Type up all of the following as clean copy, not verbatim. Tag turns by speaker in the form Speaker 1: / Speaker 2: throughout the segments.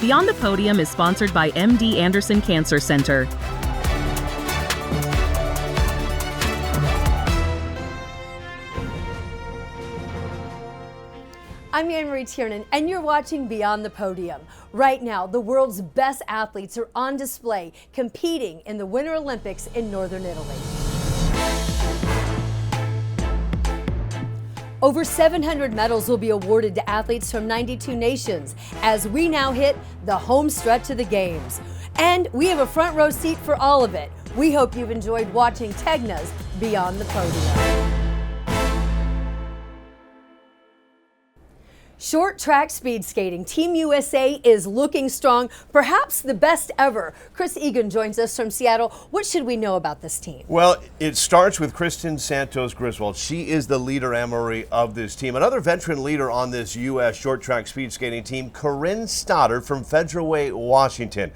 Speaker 1: Beyond the Podium is sponsored by MD Anderson Cancer Center.
Speaker 2: I'm Anne-Marie Tiernan, and you're watching Beyond the Podium. Right now, the world's best athletes are on display, competing in the Winter Olympics in Northern Italy. Over 700 medals will be awarded to athletes from 92 nations as we now hit the home stretch of the Games. And we have a front row seat for all of it. We hope you've enjoyed watching Tegna's Beyond the Podium. Short track speed skating. Team USA is looking strong, perhaps the best ever. Chris Egan joins us from Seattle. What should we know about this team?
Speaker 3: Well, it starts with Kristen Santos Griswold. She is the leader, Anne-Marie, of this team. Another veteran leader on this U.S. short track speed skating team, Corinne Stoddard from Federal Way, Washington.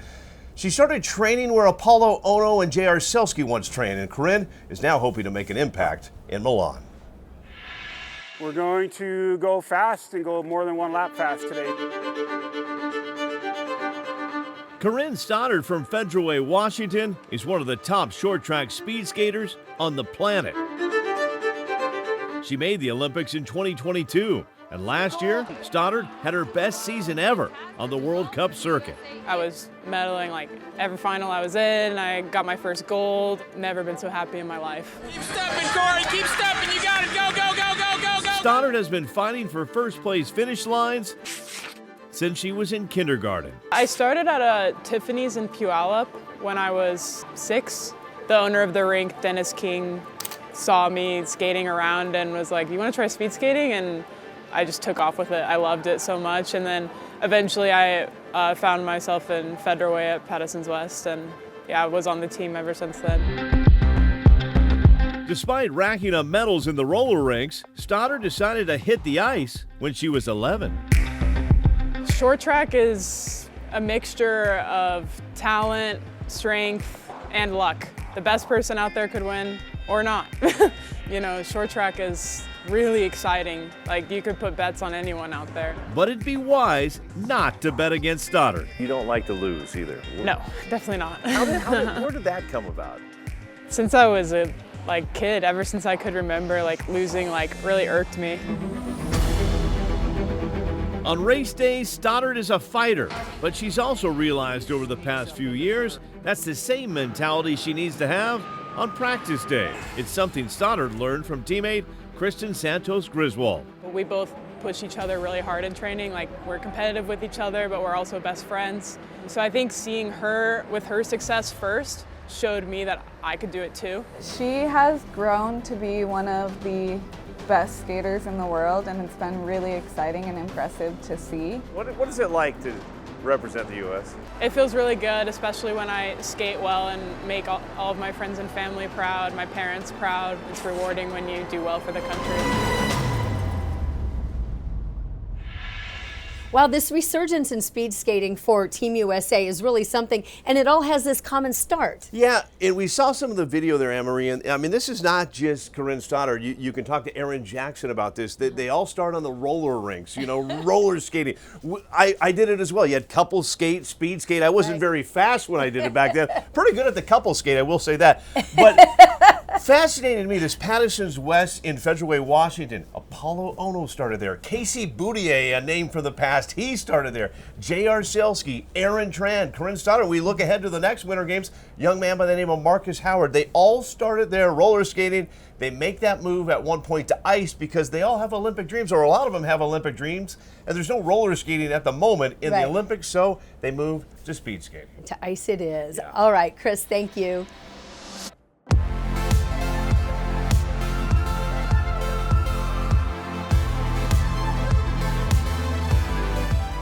Speaker 3: She started training where Apollo Ono and J.R. Selski once trained, and Corinne is now hoping to make an impact in Milan.
Speaker 4: We're going to go fast and go more than one lap fast today.
Speaker 3: Corinne Stoddard from Federal Way, Washington is one of the top short track speed skaters on the planet. She made the Olympics in 2022, and last year, Stoddard had her best season ever on the World Cup circuit.
Speaker 5: I was medaling like every final I was in. I got my first gold. Never been so happy in my life.
Speaker 6: Keep stepping, Corey, keep stepping, you got it, go, go, go, go, go, go!
Speaker 3: Stoddard has been fighting for first place finish lines since she was in kindergarten.
Speaker 5: I started at a Tiffany's in Puyallup when I was 6. The owner of the rink, Dennis King, saw me skating around and was like, "You want to try speed skating?" And I just took off with it. I loved it so much. And then eventually I found myself in Federal Way at Patteson's West, and yeah, I was on the team ever since then.
Speaker 3: Despite racking up medals in the roller rinks, Stoddard decided to hit the ice when she was 11.
Speaker 5: Short track is a mixture of talent, strength, and luck. The best person out there could win or not. You know, short track is really exciting. Like, you could put bets on anyone out there.
Speaker 3: But it'd be wise not to bet against Stoddard.
Speaker 7: You don't like to lose either.
Speaker 5: No, definitely not.
Speaker 7: Where did that come about?
Speaker 5: Since I was a kid, ever since I could remember, losing really irked me.
Speaker 3: On race days, Stoddard is a fighter, but she's also realized over the past few years that's the same mentality she needs to have on practice day. It's something Stoddard learned from teammate Kristen Santos Griswold.
Speaker 5: We both push each other really hard in training. We're competitive with each other, but we're also best friends. So I think seeing her with her success first showed me that I could do it too.
Speaker 8: She has grown to be one of the best skaters in the world, and it's been really exciting and impressive to see.
Speaker 7: What is it like to represent the U.S.?
Speaker 5: It feels really good, especially when I skate well and make all of my friends and family proud, my parents proud. It's rewarding when you do well for the country.
Speaker 2: Wow, this resurgence in speed skating for Team USA is really something, and it all has this common start.
Speaker 3: Yeah, and we saw some of the video there, Anne-Marie, and I mean, this is not just Corinne Stoddard. You can talk to Aaron Jackson about this. They all start on the roller rinks, roller skating. I did it as well. You had couple skate, speed skate. I wasn't very fast when I did it back then. Pretty good at the couple skate, I will say that. But fascinating to me, this Patteson's West in Federal Way, Washington. Apollo Ono started there. Casey Boudier, a name from the past, he started there. J.R. Selski, Aaron Tran, Corinne Stoddard. We look ahead to the next Winter Games. Young man by the name of Marcus Howard. They all started there roller skating. They make that move at one point to ice because they all have Olympic dreams, or a lot of them have Olympic dreams, and there's no roller skating at the moment in the Olympics, so they move to speed skating.
Speaker 2: To ice it is. Yeah. All right, Chris, thank you.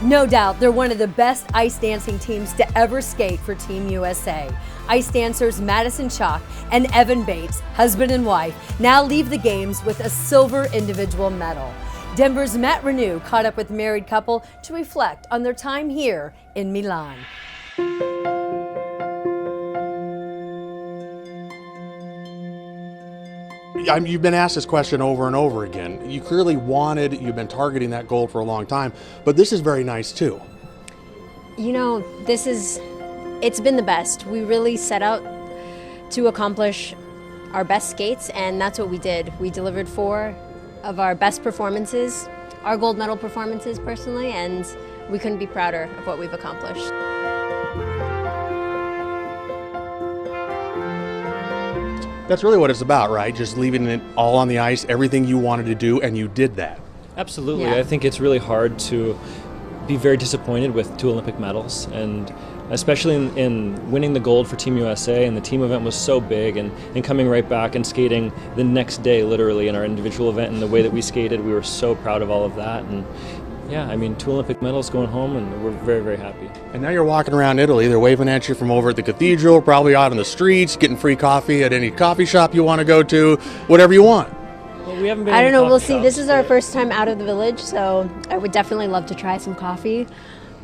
Speaker 2: No doubt, they're one of the best ice dancing teams to ever skate for Team USA. Ice dancers Madison Chalk and Evan Bates, husband and wife, now leave the games with a silver individual medal. Denver's Matt Renew caught up with the married couple to reflect on their time here in Milan.
Speaker 9: You've been asked this question over and over again. You clearly you've been targeting that goal for a long time, but this is very nice too.
Speaker 10: You know, it's been the best. We really set out to accomplish our best skates, and that's what we did. We delivered 4 of our best performances, our gold medal performances personally, and we couldn't be prouder of what we've accomplished.
Speaker 9: That's really what it's about, right? Just leaving it all on the ice, everything you wanted to do, and you did that.
Speaker 11: Absolutely.
Speaker 10: Yeah.
Speaker 11: I think it's really hard to be very disappointed with 2 Olympic medals, and especially in winning the gold for Team USA, and the team event was so big, and coming right back and skating the next day literally in our individual event, and the way that we skated, we were so proud of all of that. And yeah, I mean, 2 Olympic medals going home, and we're very, very happy.
Speaker 9: And now you're walking around Italy. They're waving at you from over at the cathedral, probably out on the streets, getting free coffee at any coffee shop you want to go to, whatever you want.
Speaker 11: Well, we haven't been
Speaker 10: I don't know, we'll see.
Speaker 11: shops,
Speaker 10: This is our first time out of the village, so I would definitely love to try some coffee.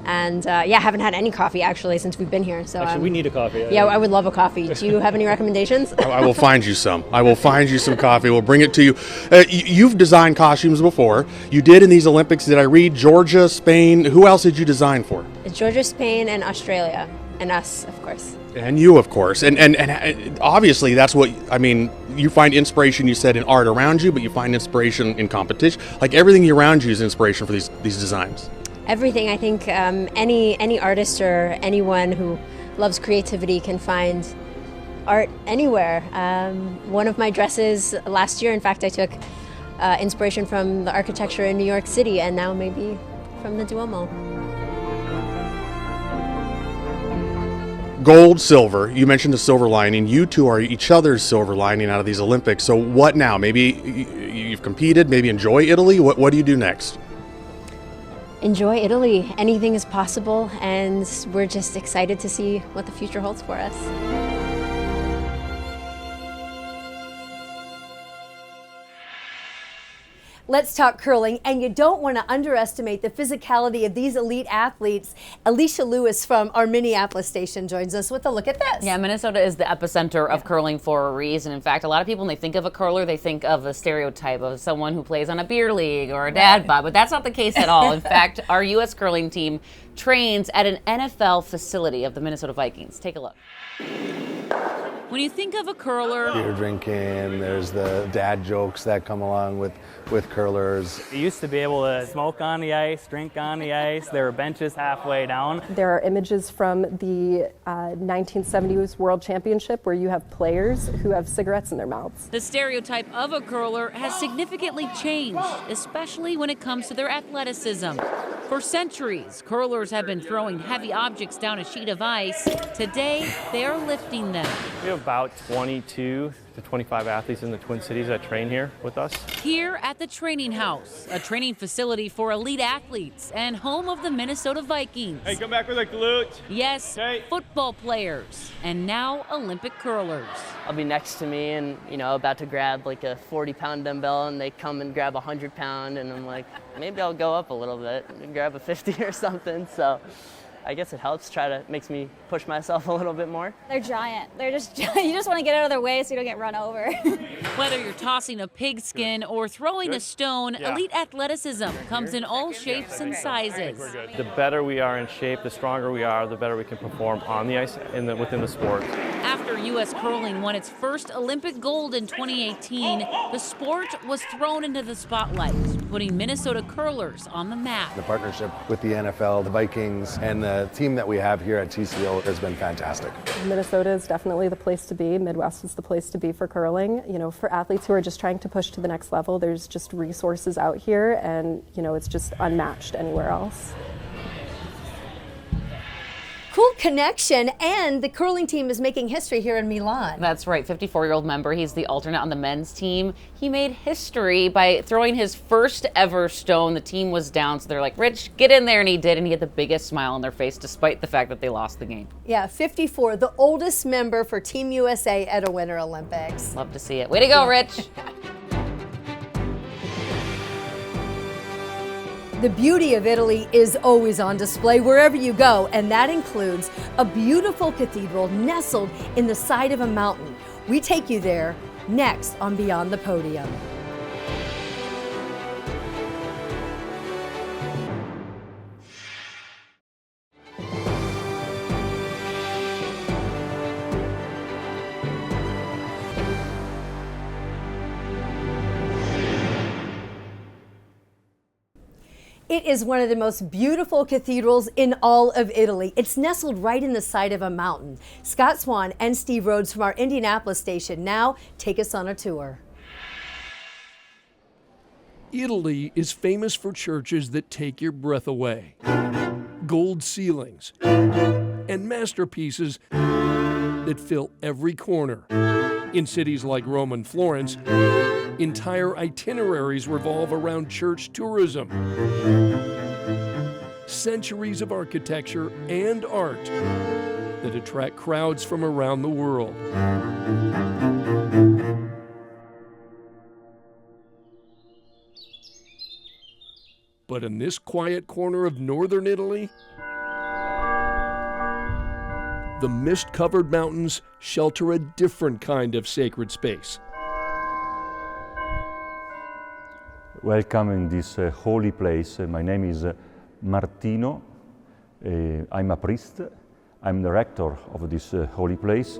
Speaker 10: And yeah, haven't had any coffee actually since we've been here. So
Speaker 11: Actually, we need a coffee.
Speaker 10: Yeah, I would love a coffee. Do you have any recommendations?
Speaker 9: I will find you some. I will find you some coffee. We'll bring it to you. You've designed costumes before. You did in these Olympics. Did I read Georgia, Spain? Who else did you design for?
Speaker 10: It's Georgia, Spain, and Australia. And us, of course.
Speaker 9: And you, of course. And obviously, that's what, I mean, you find inspiration, you said, in art around you, but you find inspiration in competition. Like everything around you is inspiration for these designs.
Speaker 10: Everything. I think any artist or anyone who loves creativity can find art anywhere. One of my dresses last year, in fact, I took inspiration from the architecture in New York City, and now maybe from the Duomo.
Speaker 9: Gold, silver. You mentioned the silver lining. You two are each other's silver lining out of these Olympics. So what now? Maybe you've competed, maybe enjoy Italy. What do you do next?
Speaker 10: Enjoy Italy. Anything is possible, and we're just excited to see what the future holds for us.
Speaker 2: Let's talk curling, and you don't want to underestimate the physicality of these elite athletes. Alicia Lewis from our Minneapolis station joins us with a look at this.
Speaker 12: Yeah, Minnesota is the epicenter of curling for a reason. In fact, a lot of people, when they think of a curler, they think of a stereotype of someone who plays on a beer league or a dad bod, but that's not the case at all. In fact, our U.S. curling team trains at an NFL facility of the Minnesota Vikings. Take a look.
Speaker 13: When you think of a curler,
Speaker 14: beer drinking, there's the dad jokes that come along with curlers.
Speaker 15: You used to be able to smoke on the ice, drink on the ice. There were benches halfway down.
Speaker 16: There are images from the 1970s World Championship where you have players who have cigarettes in their mouths.
Speaker 13: the stereotype of a curler has significantly changed, especially when it comes to their athleticism. For centuries, curlers have been throwing heavy objects down a sheet of ice. Today, they are lifting them.
Speaker 17: We have about 22 to 25 athletes in the Twin Cities that train here with us.
Speaker 13: Here at the Training House, a training facility for elite athletes and home of the Minnesota Vikings.
Speaker 17: Hey, come back with a glute.
Speaker 13: Yes, football players and now Olympic curlers.
Speaker 18: I'll be next to me and, about to grab like a 40-pound dumbbell, and they come and grab a 100-pound, and I'm like, maybe I'll go up a little bit and grab a 50 or something. So I guess it helps, makes me push myself a little bit more.
Speaker 19: They're giant. They're just you just want to get out of their way so you don't get run over.
Speaker 13: Whether you're tossing a pigskin or throwing a stone, elite athleticism comes in all shapes and sizes.
Speaker 17: The better we are in shape, the stronger we are, the better we can perform on the ice within the sport.
Speaker 13: After U.S. curling won its first Olympic gold in 2018, the sport was thrown into the spotlight, putting Minnesota curlers on the map.
Speaker 14: The partnership with the NFL, the Vikings, and the team that we have here at TCO has been fantastic.
Speaker 16: Minnesota is definitely the place to be. Midwest is the place to be for curling. For athletes who are just trying to push to the next level, there's just resources out here, and it's just unmatched anywhere else.
Speaker 2: Cool connection, and the curling team is making history here in Milan.
Speaker 12: That's right, 54-year-old member. He's the alternate on the men's team. He made history by throwing his first ever stone. The team was down, so they're like, Rich, get in there, and he did, and he had the biggest smile on their face despite the fact that they lost the game.
Speaker 2: Yeah, 54, the oldest member for Team USA at a Winter Olympics.
Speaker 12: Love to see it. Way to go, Rich.
Speaker 2: The beauty of Italy is always on display wherever you go, and that includes a beautiful cathedral nestled in the side of a mountain. We take you there next on Beyond the Podium. It is one of the most beautiful cathedrals in all of Italy. It's nestled right in the side of a mountain. Scott Swan and Steve Rhodes from our Indianapolis station now take us on a tour.
Speaker 20: Italy is famous for churches that take your breath away. Gold ceilings and masterpieces that fill every corner. In cities like Rome and Florence, entire itineraries revolve around church tourism. Centuries of architecture and art that attract crowds from around the world. But in this quiet corner of northern Italy, the mist-covered mountains shelter a different kind of sacred space.
Speaker 21: Welcome in this holy place. My name is Martino. I'm a priest. I'm the rector of this holy place.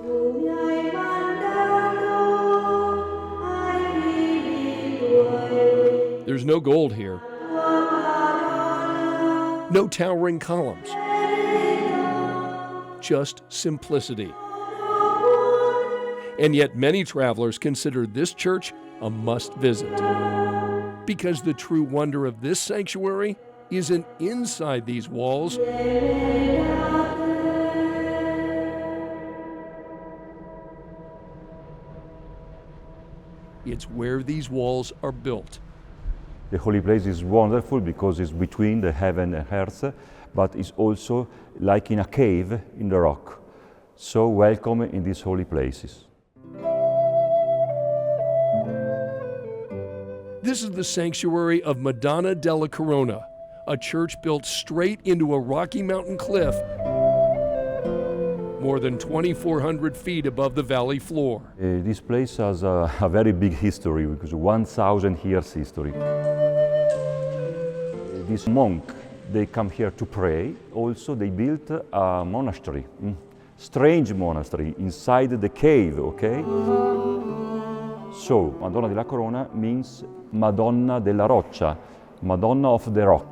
Speaker 20: There's no gold here. No towering columns. Just simplicity. And yet many travelers consider this church a must visit. Because the true wonder of this sanctuary isn't inside these walls, it's where these walls are built.
Speaker 21: The holy place is wonderful because it's between the heaven and earth, but it's also like in a cave in the rock. So welcome in these holy places.
Speaker 20: This is the sanctuary of Madonna della Corona, a church built straight into a Rocky Mountain cliff, more than 2,400 feet above the valley floor.
Speaker 21: This place has a very big history, because 1,000 years history. This monk, they come here to pray. Also, they built a monastery, strange monastery, inside the cave, okay? So, Madonna della Corona means Madonna della Roccia, Madonna of the rock.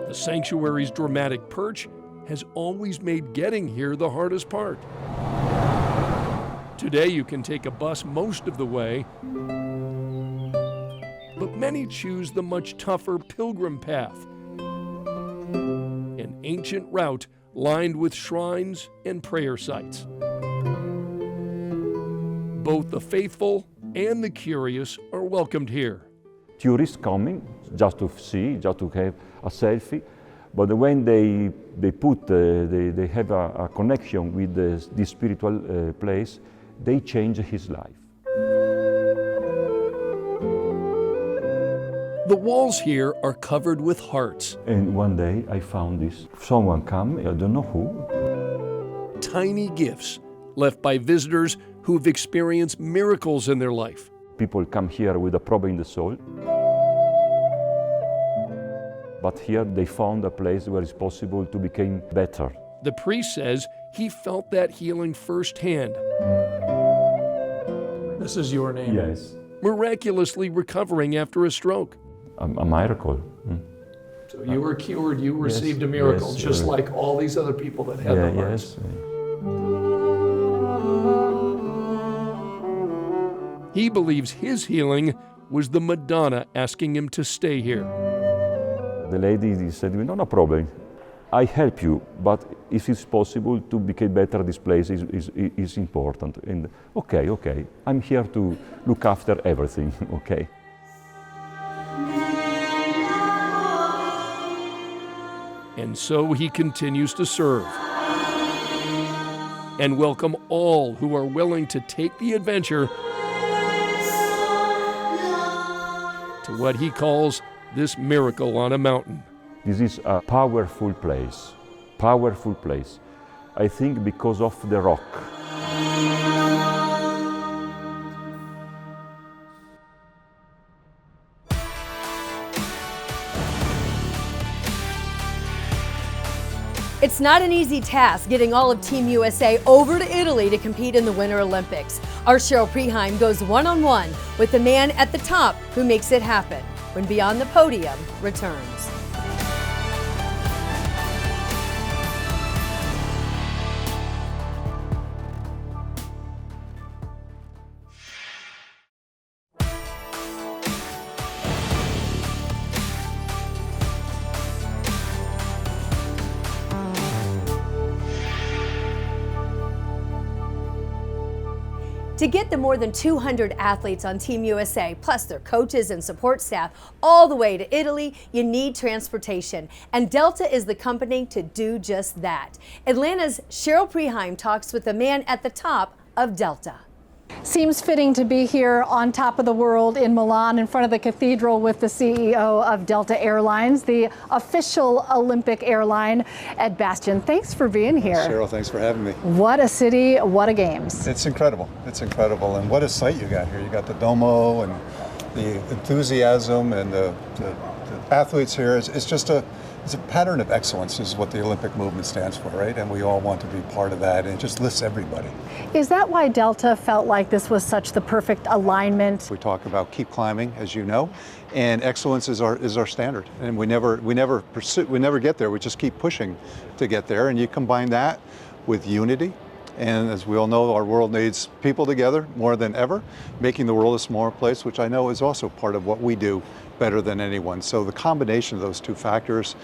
Speaker 20: The sanctuary's dramatic perch has always made getting here the hardest part. Today you can take a bus most of the way, but many choose the much tougher pilgrim path, an ancient route lined with shrines and prayer sites. Both the faithful and the curious are welcomed here.
Speaker 21: Tourists coming just to see, just to have a selfie, but when they have a connection with this spiritual place, they change his life.
Speaker 20: The walls here are covered with hearts.
Speaker 21: And one day I found this. Someone come, I don't know who.
Speaker 20: Tiny gifts left by visitors who've experienced miracles in their life.
Speaker 21: People come here with a problem in the soul. But here they found a place where it's possible to become better.
Speaker 20: The priest says he felt that healing firsthand. This is your name?
Speaker 21: Yes.
Speaker 20: Miraculously recovering after a stroke.
Speaker 21: A miracle.
Speaker 20: So you were cured, you received a miracle,
Speaker 21: yes,
Speaker 20: just like all these other people that had the hearts.
Speaker 21: Yes.
Speaker 20: He believes his healing was the Madonna asking him to stay here.
Speaker 21: The lady said, no problem. I help you, but if it's possible to become better, this place is important. And okay, I'm here to look after everything, okay?
Speaker 20: And so he continues to serve and welcome all who are willing to take the adventure to what he calls this miracle on a mountain.
Speaker 21: This is a powerful place, I think because of the rock.
Speaker 2: It's not an easy task getting all of Team USA over to Italy to compete in the Winter Olympics. Our Cheryl Preheim goes one-on-one with the man at the top who makes it happen when Beyond the Podium returns. To get the more than 200 athletes on Team USA, plus their coaches and support staff, all the way to Italy, you need transportation. And Delta is the company to do just that. Atlanta's Cheryl Preheim talks with the man at the top of Delta.
Speaker 1: Seems fitting to be here on top of the world in Milan in front of the cathedral with the CEO of Delta Airlines, the official Olympic airline. Ed Bastian, thanks for being here.
Speaker 22: Cheryl, thanks for having me.
Speaker 1: What a city, what a games.
Speaker 22: It's incredible. It's incredible. And what a sight you got here. You got the Domo and the enthusiasm and the athletes here. It's just a pattern of excellence is what the Olympic movement stands for, right? And we all want to be part of that, and it just lifts everybody.
Speaker 1: Is that why Delta felt like this was such the perfect alignment?
Speaker 22: We talk about keep climbing, as you know, and excellence is our standard. And we never get there. We just keep pushing to get there. And you combine that with unity. And as we all know, our world needs people together more than ever, making the world a smaller place, which I know is also part of what we do better than anyone. So the combination of those two factors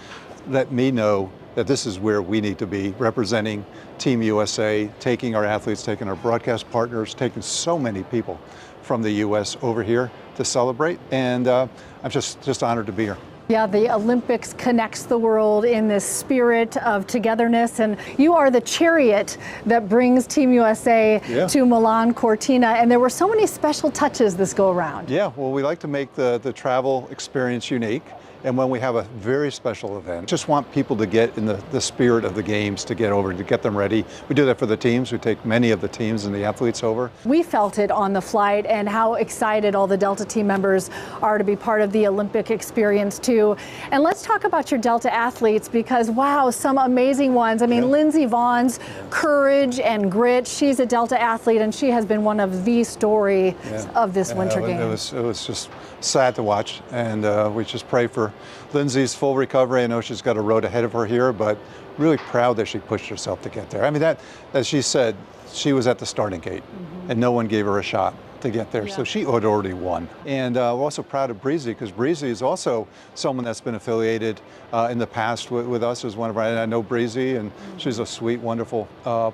Speaker 22: let me know that this is where we need to be, representing Team USA, taking our athletes, taking our broadcast partners, taking so many people from the US over here to celebrate. And I'm just honored to be here.
Speaker 1: Yeah, the Olympics connects the world in this spirit of togetherness, and you are the chariot that brings Team USA to Milan Cortina, and there were so many special touches this go around.
Speaker 22: Yeah, well, we like to make the travel experience unique. And when we have a very special event, just want people to get in the spirit of the games, to get over, to get them ready. We do that for the teams. We take many of the teams and the athletes over.
Speaker 1: We felt it on the flight and how excited all the Delta team members are to be part of the Olympic experience too. And let's talk about your Delta athletes, because wow, some amazing ones. I mean, Lindsey Vaughn's courage and grit. She's a Delta athlete and she has been one of the stories of this Winter Games.
Speaker 22: It was just sad to watch, and we just pray for Lindsay's full recovery. I know she's got a road ahead of her here, but really proud that she pushed herself to get there. I mean, that, as she said, she was at the starting gate and no one gave her a shot to get there. So she had already won. And we're also proud of Breezy, because Breezy is also someone that's been affiliated in the past with us as one of our, and I know Breezy, and she's a sweet, wonderful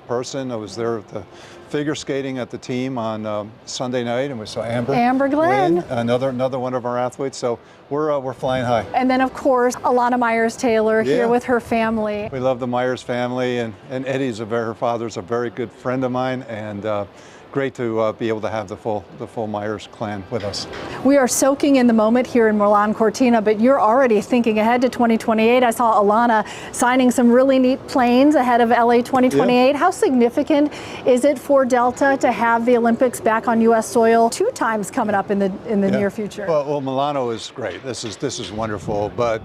Speaker 22: person. I was there at the figure skating at the team on Sunday night, and we saw Amber
Speaker 1: Glenn,
Speaker 22: another one of our athletes. So we're flying high.
Speaker 1: And then of course Alana Myers-Taylor here with her family.
Speaker 22: We love the Myers family, and Eddie's her father's a very good friend of mine, and great to be able to have the full Myers clan with us.
Speaker 1: We are soaking in the moment here in Milan Cortina, but you're already thinking ahead to 2028. I saw Alana signing some really neat planes ahead of LA 2028. How significant is it for Delta to have the Olympics back on U.S. soil 2 times coming up in the near future?
Speaker 22: Well, Milano is great. This is wonderful, but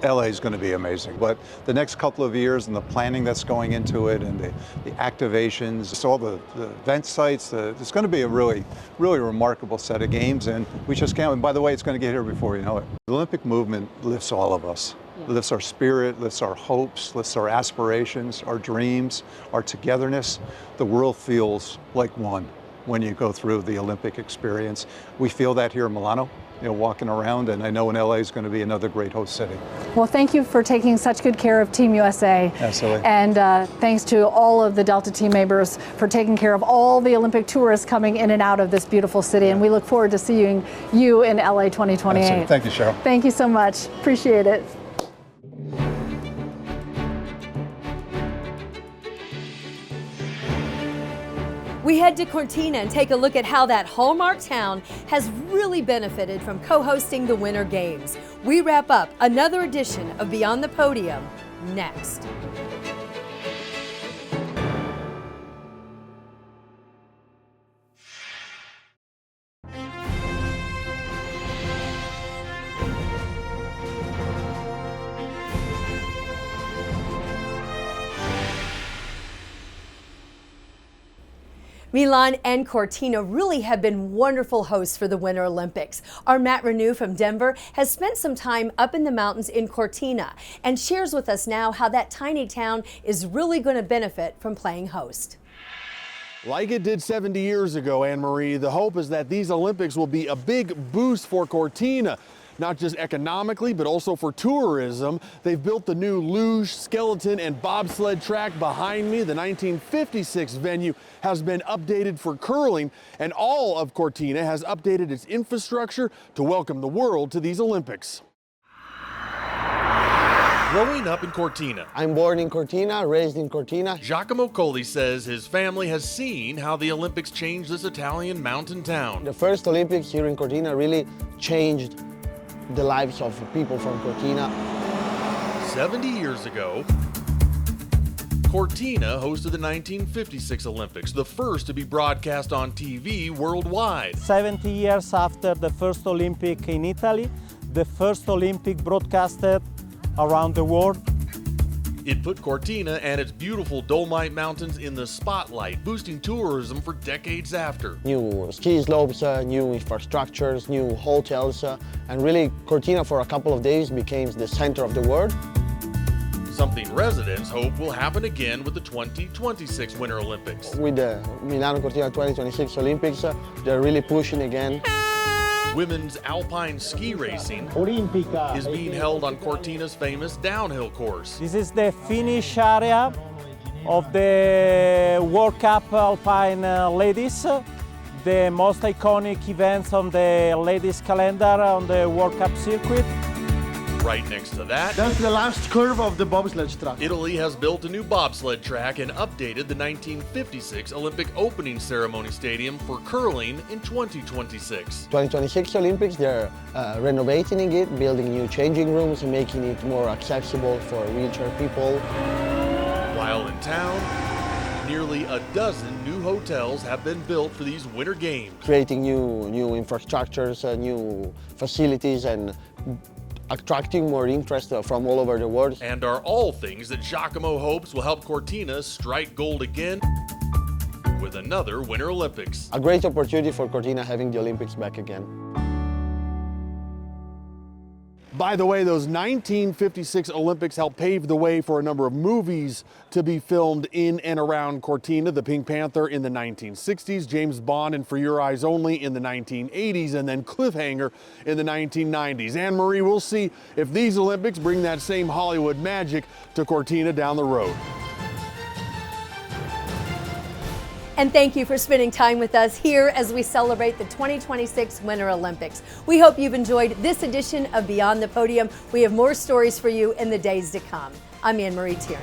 Speaker 22: LA is going to be amazing. But the next couple of years and the planning that's going into it, and the activations, it's all the event sites, it's going to be a really remarkable set of games, and we just can't. And by the way, it's going to get here before you know it. The Olympic movement lifts all of us. It lifts our spirit, lifts our hopes, lifts our aspirations, our dreams, our togetherness. The world feels like one when you go through the Olympic experience. We feel that here in Milano, walking around, and I know in LA is going to be another great host city.
Speaker 1: Well, thank you for taking such good care of Team USA.
Speaker 22: Absolutely.
Speaker 1: And thanks to all of the Delta team members for taking care of all the Olympic tourists coming in and out of this beautiful city. And we look forward to seeing you in LA 2028.
Speaker 22: Absolutely. Thank you, Cheryl.
Speaker 1: Thank you so much. Appreciate it.
Speaker 2: We head to Cortina and take a look at how that hallmark town has really benefited from co-hosting the Winter Games. We wrap up another edition of Beyond the Podium next. Milan and Cortina really have been wonderful hosts for the Winter Olympics. Our Matt Renew from Denver has spent some time up in the mountains in Cortina and shares with us now how that tiny town is really going to benefit from playing host.
Speaker 4: Like it did 70 years ago, Anne-Marie, the hope is that these Olympics will be a big boost for Cortina. Not just economically, but also for tourism. They've built the new luge, skeleton, and bobsled track behind me. The 1956 venue has been updated for curling, and all of Cortina has updated its infrastructure to welcome the world to these Olympics. Growing up in Cortina.
Speaker 6: I'm born in Cortina, raised in Cortina.
Speaker 4: Giacomo Colli says his family has seen how the Olympics changed this Italian mountain town.
Speaker 6: The first Olympics here in Cortina really changed the lives of people from Cortina.
Speaker 4: 70 years ago, Cortina hosted the 1956 Olympics, the first to be broadcast on TV worldwide.
Speaker 23: 70 years after the first Olympic in Italy, the first Olympic broadcasted around the world.
Speaker 4: It put Cortina and its beautiful Dolomite Mountains in the spotlight, boosting tourism for decades after.
Speaker 6: New ski slopes, new infrastructures, new hotels, and really Cortina for a couple of days became the center of the world.
Speaker 4: Something residents hope will happen again with the 2026 Winter Olympics.
Speaker 6: With the Milano Cortina 2026 Olympics, they're really pushing again.
Speaker 4: Women's alpine ski racing is being held on Cortina's famous downhill course.
Speaker 23: This is the finish area of the World Cup Alpine Ladies, the most iconic events on the ladies calendar on the World Cup circuit.
Speaker 4: Right next to that,
Speaker 24: that's the last curve of the bobsled track.
Speaker 4: Italy has built a new bobsled track and updated the 1956 Olympic opening ceremony stadium for curling in 2026.
Speaker 6: 2026 Olympics, they're renovating it, building new changing rooms, and making it more accessible for wheelchair people.
Speaker 4: While in town, nearly a dozen new hotels have been built for these winter games.
Speaker 6: Creating new infrastructures, new facilities, and attracting more interest from all over the world.
Speaker 4: And are all things that Giacomo hopes will help Cortina strike gold again with another Winter Olympics.
Speaker 6: A great opportunity for Cortina having the Olympics back again.
Speaker 4: By the way, those 1956 Olympics helped pave the way for a number of movies to be filmed in and around Cortina. The Pink Panther in the 1960s, James Bond and For Your Eyes Only in the 1980s, and then Cliffhanger in the 1990s. Anne-Marie, we'll see if these Olympics bring that same Hollywood magic to Cortina down the road.
Speaker 2: And thank you for spending time with us here as we celebrate the 2026 Winter Olympics. We hope you've enjoyed this edition of Beyond the Podium. We have more stories for you in the days to come. I'm Anne-Marie Tierney.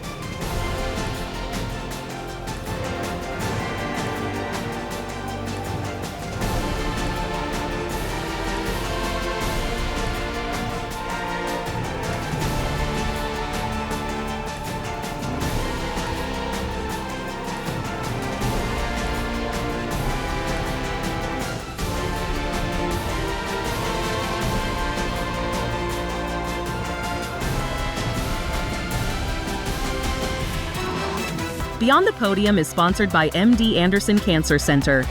Speaker 25: Beyond the Podium is sponsored by MD Anderson Cancer Center.